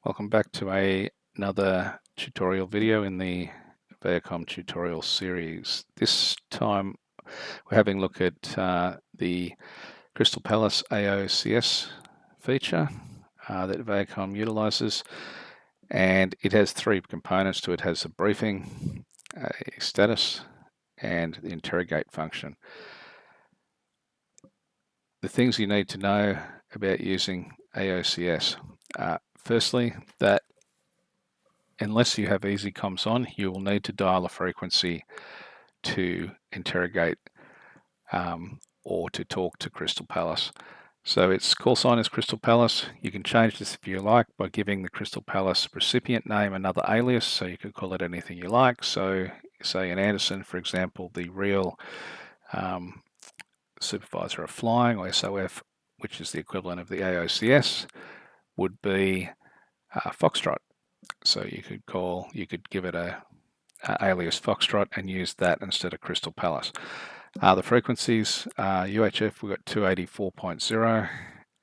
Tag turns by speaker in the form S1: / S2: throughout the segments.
S1: Welcome back to another tutorial video in the Vaicom tutorial series. This time we're having a look at the Crystal Palace AOCS feature that Vaicom utilizes, and it has three components to it. It has a briefing, a status, and the interrogate function. The things you need to know about using AOCS. Firstly, that unless you have easy comms on, you will need to dial a frequency to interrogate or to talk to Crystal Palace. So its call sign is Crystal Palace. You can change this if you like by giving the Crystal Palace recipient name another alias, so you can call it anything you like. So say in Anderson, for example, the real supervisor of flying, or SOF, which is the equivalent of the AOCS, would be Foxtrot. So you could give it a alias Foxtrot and use that instead of Crystal Palace. The frequencies, UHF we've got 284.0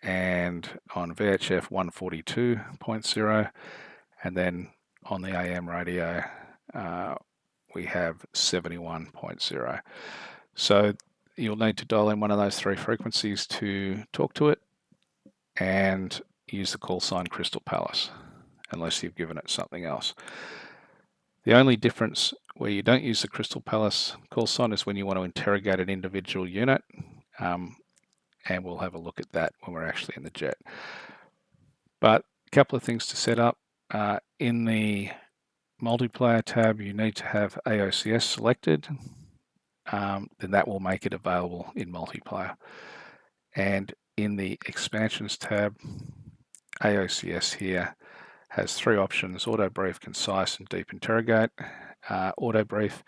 S1: and on VHF 142.0, and then on the AM radio we have 71.0. So you'll need to dial in one of those three frequencies to talk to it and use the call sign Crystal Palace, unless you've given it something else. The only difference where you don't use the Crystal Palace call sign is when you want to interrogate an individual unit, and we'll have a look at that when we're actually in the jet. But a couple of things to set up. In the multiplayer tab, you need to have AOCS selected, then that will make it available in multiplayer. And in the expansions tab, AOCS here has three options: auto brief, concise, and deep interrogate. Auto brief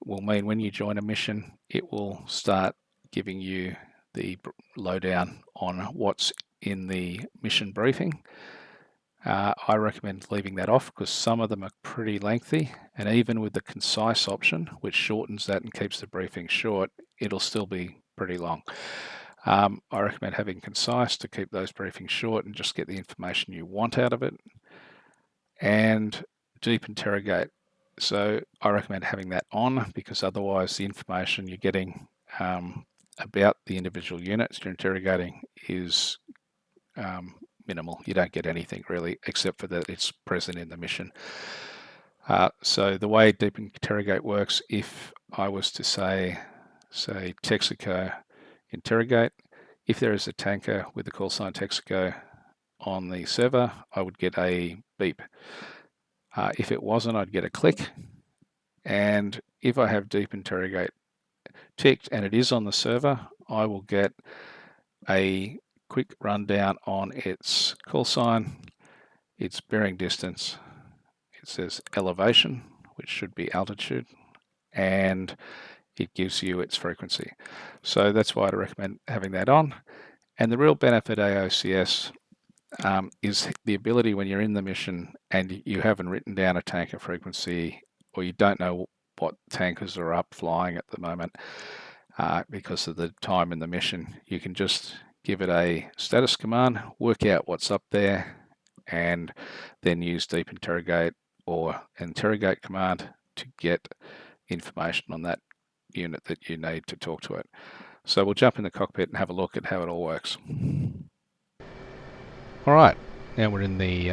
S1: will mean when you join a mission, it will start giving you the lowdown on what's in the mission briefing. I recommend leaving that off because some of them are pretty lengthy, and even with the concise option, which shortens that and keeps the briefing short, it'll still be pretty long. I recommend having concise to keep those briefings short and just get the information you want out of it. And deep interrogate. So I recommend having that on, because otherwise the information you're getting about the individual units you're interrogating is minimal. You don't get anything really, except for that it's present in the mission. So the way deep interrogate works, if I was to say Texaco interrogate, if there is a tanker with the call sign Texaco on the server, I would get a beep. If it wasn't, I'd get a click. And if I have deep interrogate ticked and it is on the server, I will get a quick rundown on its call sign, its bearing distance. It says elevation, which should be altitude, and it gives you its frequency. So that's why I'd recommend having that on. And the real benefit AOCS is the ability when you're in the mission and you haven't written down a tanker frequency, or you don't know what tankers are up flying at the moment because of the time in the mission, you can just give it a status command, work out what's up there, and then use deep interrogate or interrogate command to get information on that unit that you need to talk to it. So we'll jump in the cockpit and have a look at how it all works. All right, now we're in the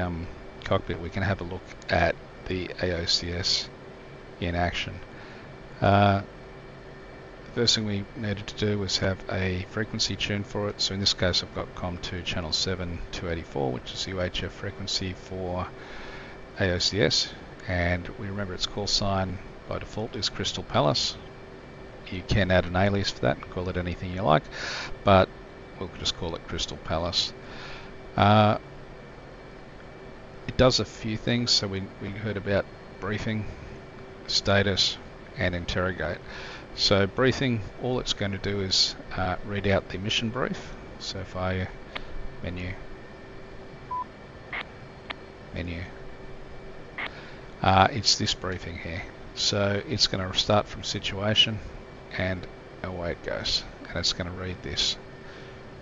S1: cockpit. We can have a look at the AOCS in action. The first thing we needed to do was have a frequency tune for it. So in this case, I've got COM2 channel 7 284, which is the UHF frequency for AOCS. And we remember its call sign by default is Crystal Palace. You can add an alias for that and call it anything you like, but we'll just call it Crystal Palace. It does a few things. So we heard about briefing, status, and interrogate. So briefing, all it's going to do is read out the mission brief. So if I menu, it's this briefing here. So it's going to start from situation and away it goes, and it's going to read this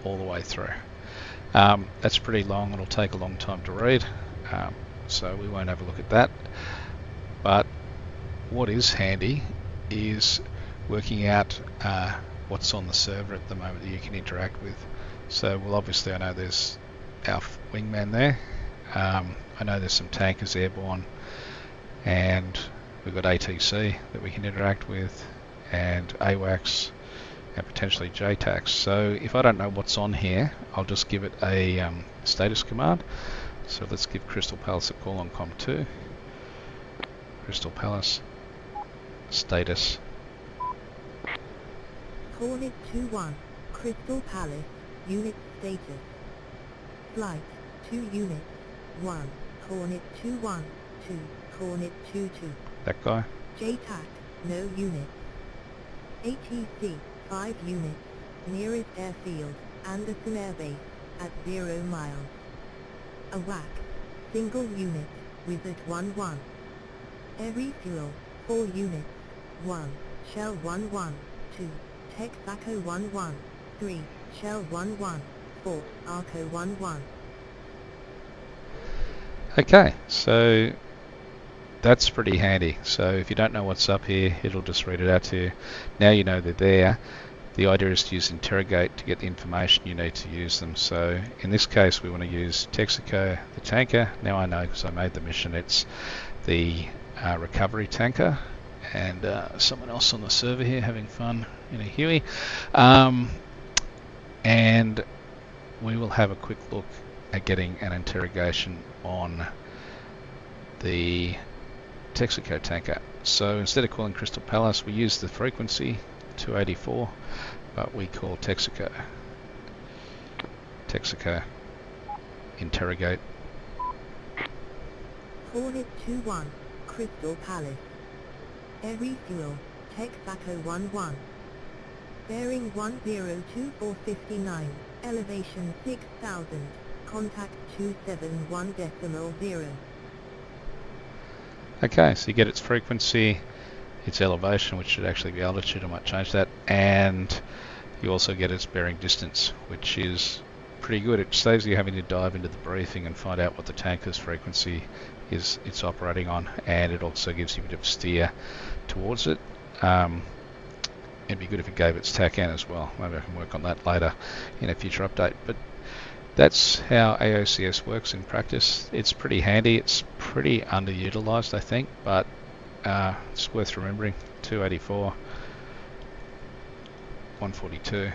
S1: all the way through. That's pretty long. It'll take a long time to read. so we won't have a look at that. But what is handy is working out what's on the server at the moment that you can interact with. So, well, obviously I know there's our wingman there. I know there's some tankers airborne, and we've got ATC that we can interact with, and AWACS, and potentially JTACs. So if I don't know what's on here, I'll just give it a status command. So let's give Crystal Palace a call on COM2. Crystal Palace, status.
S2: Hornet 2-1, Crystal Palace, unit status. Flight, 2 units, 1, Hornet 2-1, 2, Hornet 2-2.
S1: That guy?
S2: JTAC, no units. ATC, 5 units, nearest airfield, Anderson Air Base, at 0 miles. AWAC, single unit, Wizard 1-1. Air refuel, 4 units, 1, Shell 1-1, 2, Texaco 1-1, 3, Shell 1-1, 4, Arco 1-1.
S1: Okay, so that's pretty handy. So if you don't know what's up here, it'll just read it out to you. Now you know they're there. The idea is to use interrogate to get the information you need to use them. So in this case we want to use Texaco, the tanker. Now I know because I made the mission. It's the recovery tanker, and someone else on the server here having fun in a Huey. And we will have a quick look at getting an interrogation on the Texaco tanker. So instead of calling Crystal Palace, we use the frequency 284, but we call Texaco. Texaco, interrogate.
S2: Hornet 2-1, Crystal Palace. Air refuel, Texaco 1-1. Bearing 102459, elevation 6000, contact 271.0.
S1: Okay, so you get its frequency, its elevation, which should actually be altitude. I might change that, and you also get its bearing distance, which is pretty good. It saves you having to dive into the briefing and find out what the tanker's frequency is it's operating on, and it also gives you a bit of steer towards it. It'd be good if it gave its TACAN as well. Maybe I can work on that later in a future update. But that's how AOCS works in practice. It's pretty handy. It's pretty underutilized, I think, but it's worth remembering. 284, 142.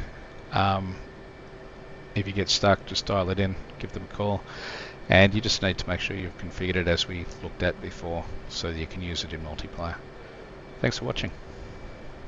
S1: If you get stuck, just dial it in, give them a call, and you just need to make sure you've configured it as we looked at before so that you can use it in multiplayer. Thanks for watching.